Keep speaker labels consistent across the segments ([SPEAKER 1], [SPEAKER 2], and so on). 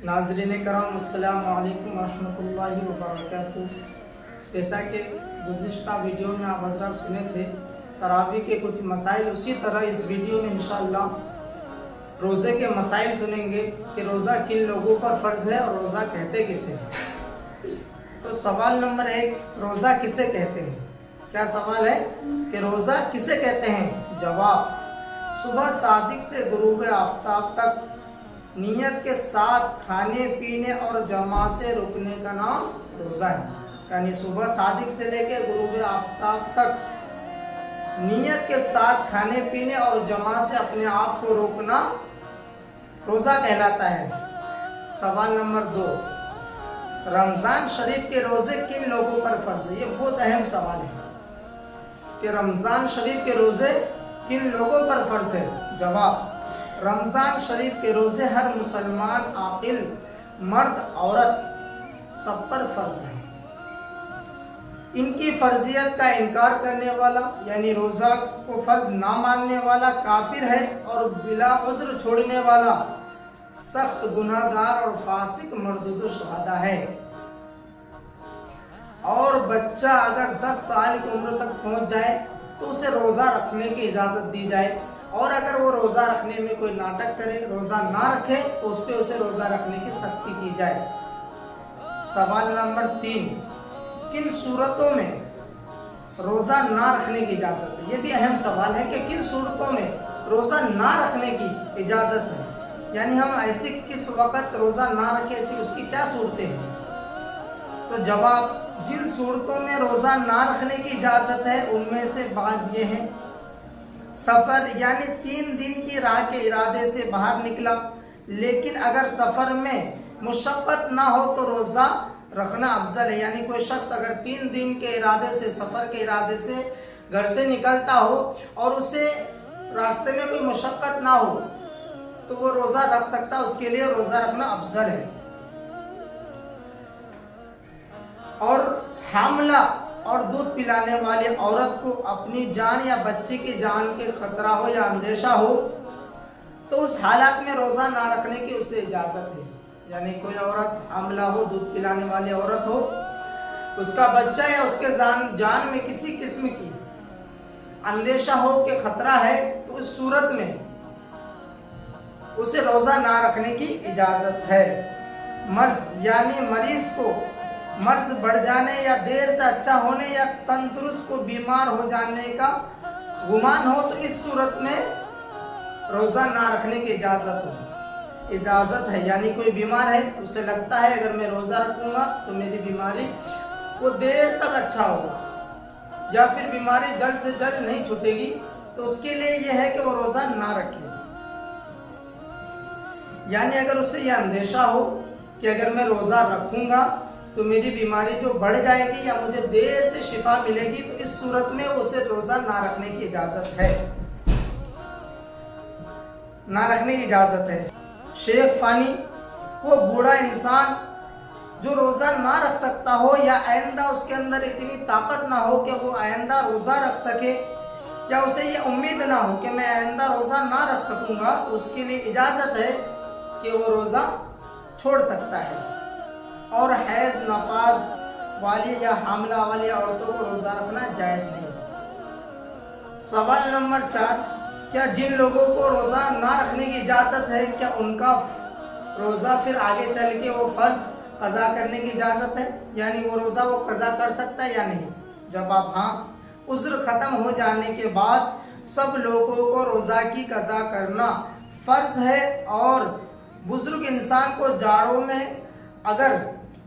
[SPEAKER 1] नाज़रीन करम अस्सलाम वालेकुम रहमतुल्लाहि व बरकातहू। जैसा कि गुज़िश्ता वीडियो में आप हज़रात सुने थे तरावी के कुछ मसाइल, उसी तरह इस वीडियो में इंशाअल्लाह रोज़े के मसाइल सुनेंगे कि रोज़ा किन लोगों पर फ़र्ज़ है और रोज़ा कहते किसे हैं। तो सवाल नंबर 1, रोज़ा किसे कहते हैं? क्या सवाल है कि रोज़ा किसे कहते हैं? जवाब, सुबह सादिक से गुरूब आफ्ताब तक नियत के साथ खाने पीने और जमा से रुकने का नाम रोज़ा है। यानी सुबह सादिक से लेकर गुरूब आफ्ताब तक नियत के साथ खाने पीने और जमा से अपने आप को रोकना रोज़ा कहलाता है। सवाल नंबर 2, रमज़ान शरीफ के रोज़े किन लोगों पर फ़र्ज़ है? ये बहुत अहम सवाल है कि रमज़ान शरीफ के रोज़े किन लोगों पर फ़र्ज़ है। जवाब, रमज़ान शरीफ के रोज़े हर मुसलमान आकिल मर्द औरत सब पर फ़र्ज़ है। इनकी फ़र्जियत का इनकार करने वाला यानी रोज़ा को फ़र्ज़ ना मानने वाला काफिर है और बिला उज़्र छोड़ने वाला सख्त गुनाहगार और फासिक मरदूद शुहदा है। और बच्चा अगर 10 साल की उम्र तक पहुंच जाए तो उसे रोज़ा रखने की इजाज़त दी जाए, और अगर वो रोज़ा रखने में कोई नाटक करे, रोज़ा ना रखे, तो उस पर उसे रोज़ा रखने की सख्ती की जाए। सवाल नंबर 3, किन सूरतों में रोज़ा ना रखने की इजाज़त है? ये भी अहम सवाल है कि किन सूरतों में रोज़ा ना रखने की इजाज़त है, यानी हम ऐसे किस वक़्त रोज़ा ना रखें, ऐसी उसकी क्या सूरतें हैं? तो जवाब, जिन सूरतों में रोज़ा ना रखने की इजाज़त है उनमें से बाज़ ये हैं। सफ़र यानी 3 दिन की राह के इरादे से बाहर निकला, लेकिन अगर सफ़र में मुशक्क़त ना हो तो रोज़ा रखना अफजल है। यानी कोई शख्स अगर 3 दिन के इरादे से, सफ़र के इरादे से घर से निकलता हो और उसे रास्ते में कोई मुशक्क़त ना हो तो वो रोज़ा रख सकता है, उसके लिए रोज़ा रखना अफजल है। और हामला और दूध पिलाने वाली औरत को अपनी जान या बच्चे की जान के खतरा हो या अंदेशा हो तो उस हालत में रोज़ा ना रखने की उसे इजाज़त है। यानी कोई औरत हामला हो, दूध पिलाने वाली औरत हो, उसका बच्चा या उसके जान में किसी किस्म की अंदेशा हो कि खतरा है, तो इस सूरत में उसे रोज़ा ना रखने की इजाज़त है। मर्ज यानी मरीज को मर्ज बढ़ जाने या देर से अच्छा होने या तंदुरुस्त को बीमार हो जाने का गुमान हो तो इस सूरत में रोज़ा ना रखने की इजाज़त है। यानी कोई बीमार है, उसे लगता है अगर मैं रोज़ा रखूंगा तो मेरी बीमारी वो देर तक अच्छा होगा या फिर बीमारी जल्द से जल्द नहीं छूटेगी, तो उसके लिए यह है कि वो रोज़ा ना रखे। यानी अगर उसे यह अंदेशा हो कि अगर मैं रोज़ा रखूंगा तो मेरी बीमारी जो बढ़ जाएगी या मुझे देर से शिफा मिलेगी, तो इस सूरत में उसे रोज़ा ना रखने की इजाज़त है, ना रखने की इजाज़त है। शेख फानी वो बूढ़ा इंसान जो रोज़ा ना रख सकता हो या आइंदा उसके अंदर इतनी ताकत ना हो कि वो आइंदा रोज़ा रख सके, या उसे ये उम्मीद ना हो कि मैं आइंदा रोज़ा ना रख सकूंगा, तो उसके लिए इजाज़त है कि वो रोज़ा छोड़ सकता है। और हैज़ नफाज वाली या हामला वाली औरतों को रोज़ा रखना जायज़ नहीं। सवाल नंबर 4, क्या जिन लोगों को रोज़ा ना रखने की इजाज़त है क्या उनका रोज़ा फिर आगे चल के वो फ़र्ज़ क़ज़ा करने की इजाज़त है? यानी वो रोज़ा वो क़ज़ा कर सकता है या नहीं? जवाब, हाँ। उज़्र ख़त्म हो जाने के बाद सब लोगों को रोज़ा की क़ज़ा करना फ़र्ज़ है, और बुज़ुर्ग इंसान को जाड़ों में अगर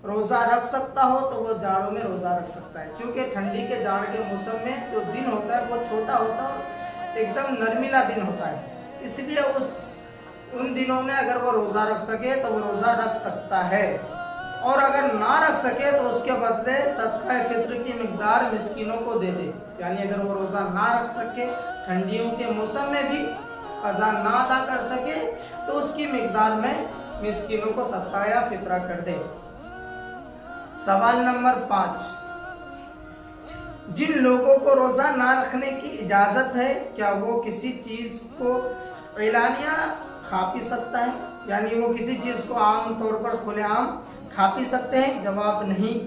[SPEAKER 1] रोज़ा रख सकता हो तो वो जाड़ों में रोज़ा रख सकता है, क्योंकि ठंडी के जाड़ के मौसम में जो दिन होता है वो छोटा होता है, एकदम नरमीला दिन होता है, इसलिए उन दिनों में अगर वो रोज़ा रख सके तो वो रोज़ा रख सकता है। और अगर ना रख सके तो उसके बदले सदका फित्र की मिकदार मिस्कीनों को दे दे। यानी अगर वो रोज़ा ना रख सके, ठंडियों के मौसम में भी क़ज़ा ना अदा कर सके, तो उसकी मिकदार में मिस्कीनों को सदका या फित्रा कर दे। सवाल नंबर 5, जिन लोगों को रोज़ा ना रखने की इजाज़त है क्या वो किसी चीज़ को एलानिया खा पी सकता है? یعنی وہ کسی چیز کو عام طور پر کھلے عام کھا پی سکتے ہیں؟ جواب نہیں،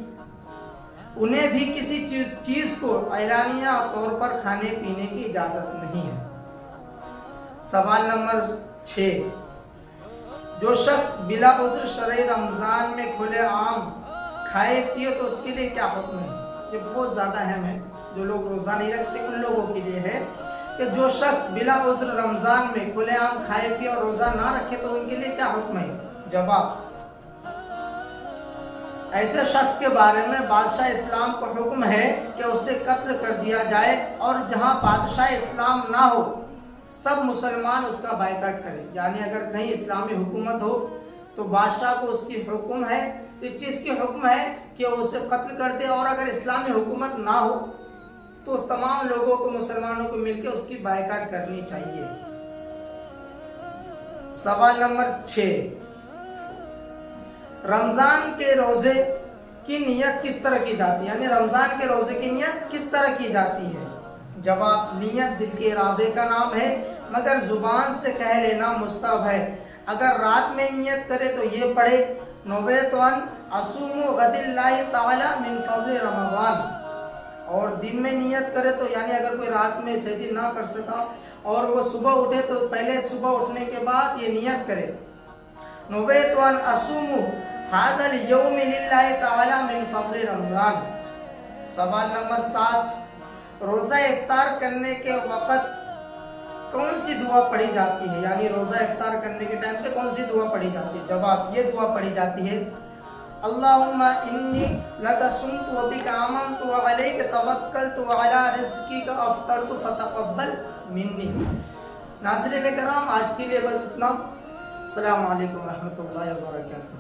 [SPEAKER 1] انہیں بھی کسی چیز کو اعلانیہ طور پر کھانے پینے کی اجازت نہیں ہے۔ سوال نمبر 6، جو شخص بلا عذر شرعی رمضان میں کھلے عام کھائے پیے تو اس کے لیے کیا حکم ہے؟ یہ بہت زیادہ اہم ہے، جو لوگ روزہ نہیں رکھتے ان لوگوں کے لیے ہے کہ جو شخص بلا عذر رمضان میں کھلے عام کھائے پیے اور روزہ نہ رکھے تو ان کے لیے کیا حکم ہے؟ جواب، ایسے شخص کے بارے میں بادشاہ اسلام کو حکم ہے کہ اسے قتل کر دیا جائے، اور جہاں بادشاہ اسلام نہ ہو سب مسلمان اس کا بائیکاٹ کریں۔ یعنی اگر کہیں اسلامی حکومت ہو تو بادشاہ کو اس کی حکم ہے، اس چیز کی حکم ہے کہ وہ اسے قتل کر دے، اور اگر اسلامی حکومت نہ ہو تو اس تمام لوگوں کو مسلمانوں کو مل کے اس کی بائیکاٹ کرنی چاہیے۔ سوال نمبر 6، رمضان کے روزے کی نیت کس طرح کی جاتی ہے؟ یعنی رمضان کے روزے کی نیت کس طرح کی جاتی ہے؟ جواب، نیت دل کے ارادے کا نام ہے، مگر زبان سے کہہ لینا مستحب ہے۔ اگر رات میں نیت کرے تو یہ پڑھے، نویت ان اصوم غد اللہ تعالی من فضل رمضان، اور دن میں نیت کرے تو یعنی اگر کوئی رات میں سحری نہ کر سکا اور وہ صبح اٹھے تو پہلے صبح اٹھنے کے بعد یہ نیت کرے، نویت ان اصوم هذا اليوم للہ تعالی من فضل رمضان۔ سوال نمبر 7، روزہ افطار کرنے کے وقت کون سی دعا پڑھی جاتی ہے؟ یعنی روزہ افطار کرنے کے ٹائم پہ کون سی دعا پڑھی جاتی ہے؟ جواب، یہ دعا پڑھی جاتی ہے، اللہم انی لک صمت وبک آمنت وعلیک توکلت وعلی رزقک افطرت فتقبل منی۔ ناظرین کرام، آج کے لیے بس اتنا۔ السلام علیکم ورحمۃ اللہ وبرکاتہ۔